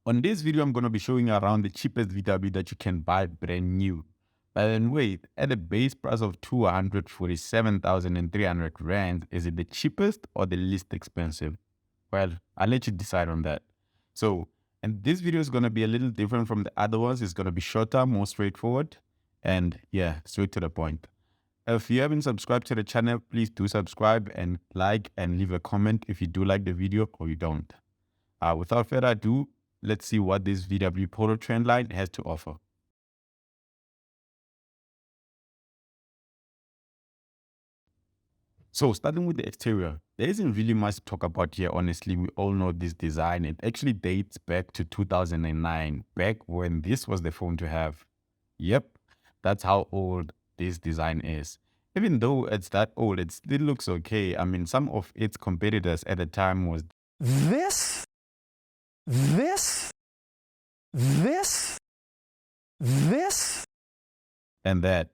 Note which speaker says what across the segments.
Speaker 1: On this video, I'm going to be showing you around the cheapest VW that you can buy brand new. But then wait, at a base price of 247,300 Rand, is it the cheapest or the least expensive? Well, I'll let you decide on that. So, and this video is going to be a little different from the other ones. It's going to be shorter, more straightforward, and yeah, straight to the point. If you haven't subscribed to the channel, please do subscribe and like and leave a comment if you do like the video or you don't. Without further ado, let's see what this VW Polo trendline has to offer. So starting with the exterior, there isn't really much to talk about here, honestly. We all know this design. It actually dates back to 2009, back when this was the phone to have. Yep, that's how old this design is. Even though it's that old, it still looks okay. I mean, some of its competitors at the time was
Speaker 2: this,
Speaker 1: and that.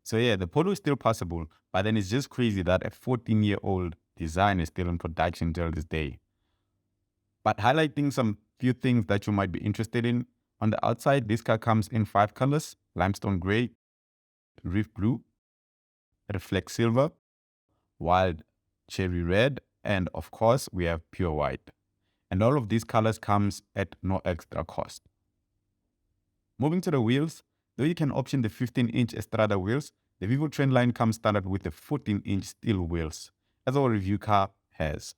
Speaker 1: So yeah, the Polo is still possible, but then it's just crazy that a 14-year-old design is still in production till this day. But highlighting some few things that you might be interested in, on the outside, this car comes in 5 colors: limestone gray, reef blue, reflect silver, wild cherry red, and of course, we have pure white. And all of these colors comes at no extra cost. Moving to the wheels, though you can option the 15-inch Estrada wheels, the Vivo trendline comes standard with the 14-inch steel wheels, as our review car has.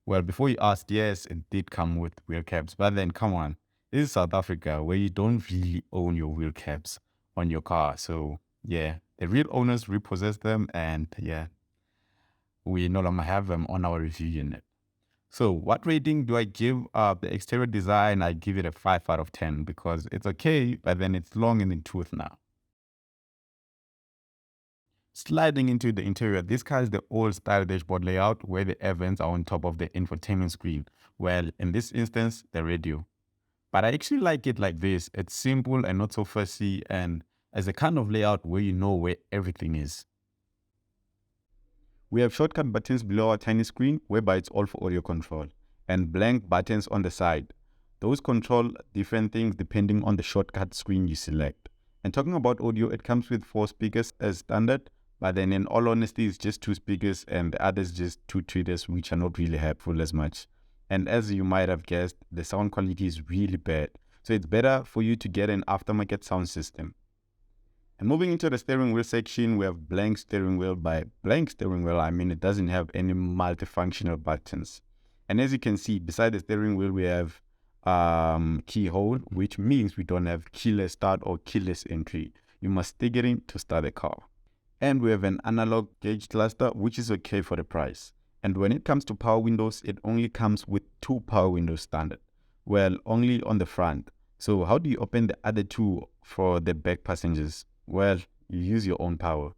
Speaker 1: Well, before you ask, yes, it did come with wheel caps, but then come on, this is South Africa where you don't really own your wheel caps on your car. So yeah, the real owners repossess them, and yeah, we no longer have them on our review unit. So what rating do I give the exterior design? I give it a 5 out of 10 because it's okay, but then it's long in the tooth now. Sliding into the interior, this car is the old style dashboard layout where the air vents are on top of the infotainment screen. Well, in this instance, the radio. But I actually like it like this. It's simple and not so fussy, and as a kind of layout where you know where everything is. We have shortcut buttons below our tiny screen, whereby it's all for audio control, and blank buttons on the side. Those control different things depending on the shortcut screen you select. And talking about audio, it comes with 4 speakers as standard, but then in all honesty, it's just 2 speakers and the others just 2 tweeters, which are not really helpful as much. And as you might have guessed, the sound quality is really bad. So it's better for you to get an aftermarket sound system. And moving into the steering wheel section, we have blank steering wheel. By blank steering wheel, I mean it doesn't have any multifunctional buttons. And as you can see, beside the steering wheel, we have keyhole, which means we don't have keyless start or keyless entry. You must stick it in to start the car. And we have an analog gauge cluster, which is okay for the price. And when it comes to power windows, it only comes with 2 power windows standard. Well, only on the front. So how do you open the other 2 for the back passengers? Well, you use your own power.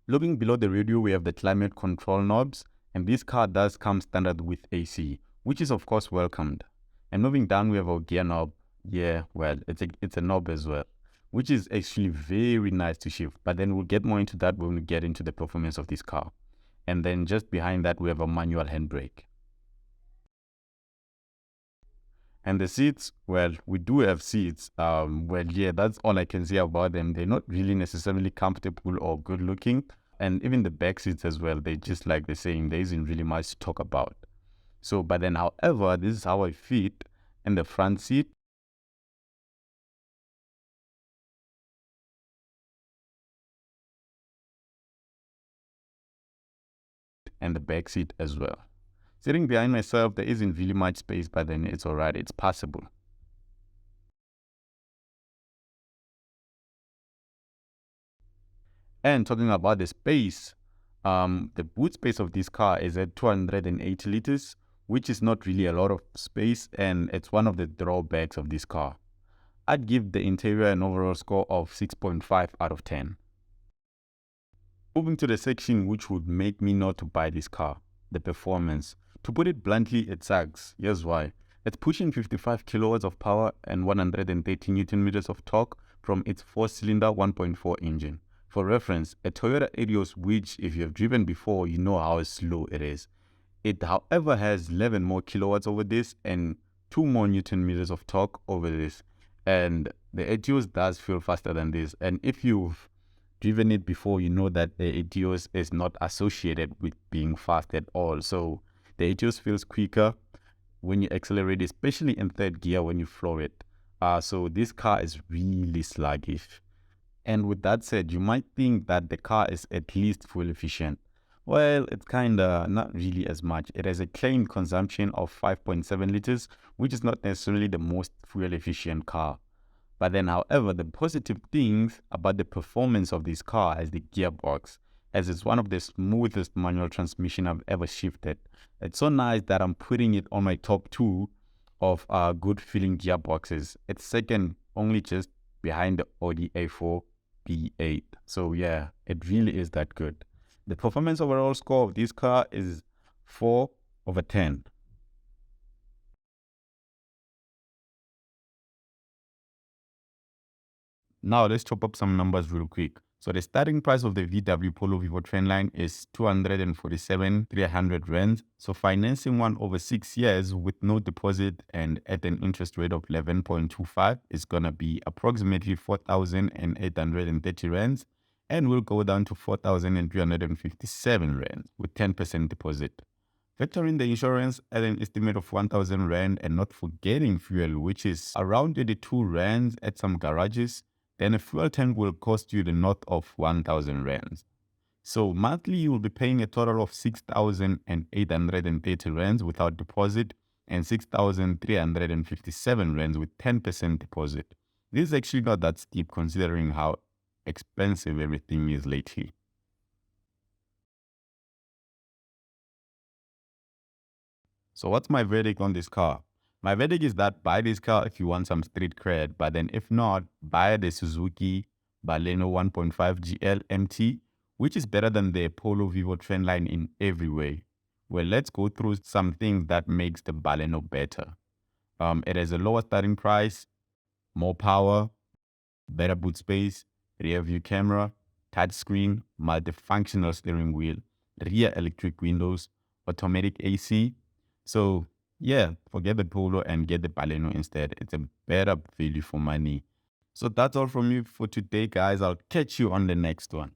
Speaker 1: Looking below the radio, we have the climate control knobs, and this car does come standard with AC, which is of course welcomed. And moving down, we have our gear knob. Yeah, well, it's a knob as well, which is actually very nice to shift, but then we'll get more into that when we get into the performance of this car. And then just behind that, we have a manual handbrake. And the seats, well, we do have seats. Well, yeah, that's all I can say about them. They're not really necessarily comfortable or good looking. And even the back seats as well, they're just like the saying, there isn't really much to talk about. So, but then, however, this is how I fit in the front seat. And the back seat as well. Sitting behind myself, there isn't really much space, but then it's alright, it's passable. And talking about the space, the boot space of this car is at 280 liters, which is not really a lot of space, and it's one of the drawbacks of this car. I'd give the interior an overall score of 6.5 out of 10. Moving to the section which would make me not to buy this car, the performance. To put it bluntly, it sucks. Here's why. It's pushing 55 kilowatts of power and 130 Newton meters of torque from its 4-cylinder 1.4 engine. For reference, a Toyota Etios, which if you have driven before, you know how slow it is. It, however, has 11 more kilowatts over this and 2 more Newton meters of torque over this. And the Etios does feel faster than this. And if you've driven it before, you know that the Etios is not associated with being fast at all. So the Etios feels quicker when you accelerate, especially in third gear when you floor it. So this car is really sluggish. And with that said, you might think that the car is at least fuel efficient. Well, it's kinda not really as much. It has a claimed consumption of 5.7 liters, which is not necessarily the most fuel efficient car. But then, however, the positive things about the performance of this car is the gearbox, as it's one of the smoothest manual transmission I've ever shifted. It's so nice that I'm putting it on my top 2 of good feeling gearboxes. It's second only just behind the Audi A4 B8. So yeah, it really is that good. The performance overall score of this car is 4/10. Now let's chop up some numbers real quick. So the starting price of the VW Polo Vivo Trendline is 247,300 rand. So financing one over 6 years with no deposit and at an interest rate of 11.25 is gonna be approximately 4,830 rands, and will go down to 4,357 rands with 10% deposit. Factoring the insurance at an estimate of 1,000 rand and not forgetting fuel, which is around 22 rands at some garages, then a fuel tank will cost you the north of 1,000 rands. So monthly you will be paying a total of 6,830 rands without deposit and 6,357 rands with 10% deposit. This is actually not that steep considering how expensive everything is lately. So what's my verdict on this car? My verdict is that buy this car if you want some street cred, but then if not, buy the Suzuki Baleno 1.5 GL MT, which is better than the Polo Vivo Trendline in every way. Well, let's go through some things that makes the Baleno better. It has a lower starting price, more power, better boot space, rear view camera, touchscreen, multifunctional steering wheel, rear electric windows, automatic AC. So yeah, forget the Polo and get the Baleno instead. It's a better value for money. So that's all from me for today, guys. I'll catch you on the next one.